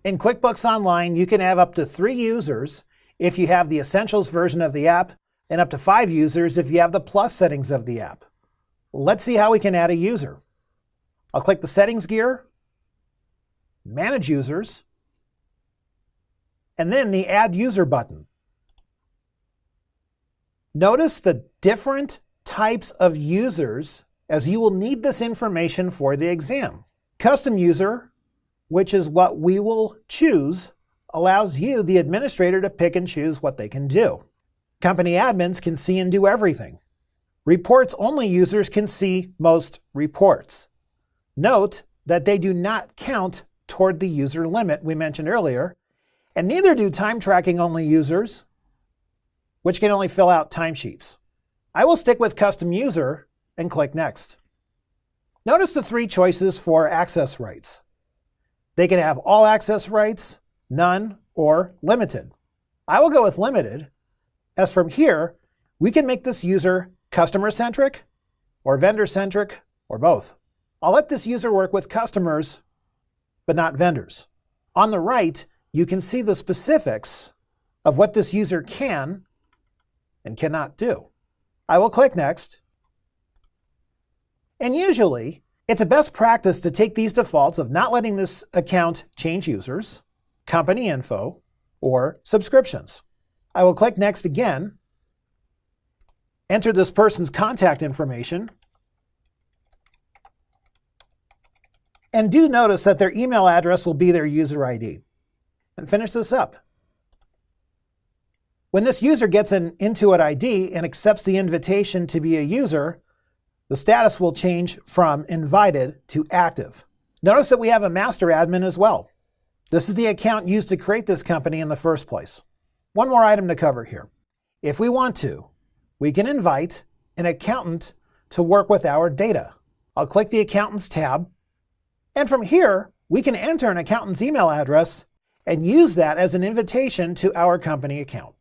In QuickBooks Online, you can have up to 3 users if you have the Essentials version of the app, and up to 5 users if you have the Plus settings of the app. Let's see how we can add a user. I'll click the Settings gear, Manage Users, and then the Add User button. Notice the different types of users, as you will need this information for the exam. Custom User, which is what we will choose, allows you, the administrator, to pick and choose what they can do. Company admins can see and do everything. Reports-only users can see most reports. Note that they do not count toward the user limit we mentioned earlier, and neither do time-tracking-only users, which can only fill out timesheets. I will stick with Custom User and click Next. Notice the 3 choices for access rights. They can have all access rights, none, or limited. I will go with limited, as from here, we can make this user customer-centric, or vendor-centric, or both. I'll let this user work with customers, but not vendors. On the right, you can see the specifics of what this user can and cannot do. I will click Next. And usually, it's a best practice to take these defaults of not letting this account change users, company info, or subscriptions. I will click Next again, enter this person's contact information, and do notice that their email address will be their user ID. And finish this up. When this user gets an Intuit ID and accepts the invitation to be a user, the status will change from invited to active. Notice that we have a master admin as well. This is the account used to create this company in the first place. One more item to cover here. If we want to, we can invite an accountant to work with our data. I'll click the Accountants tab, and from here, we can enter an accountant's email address and use that as an invitation to our company account.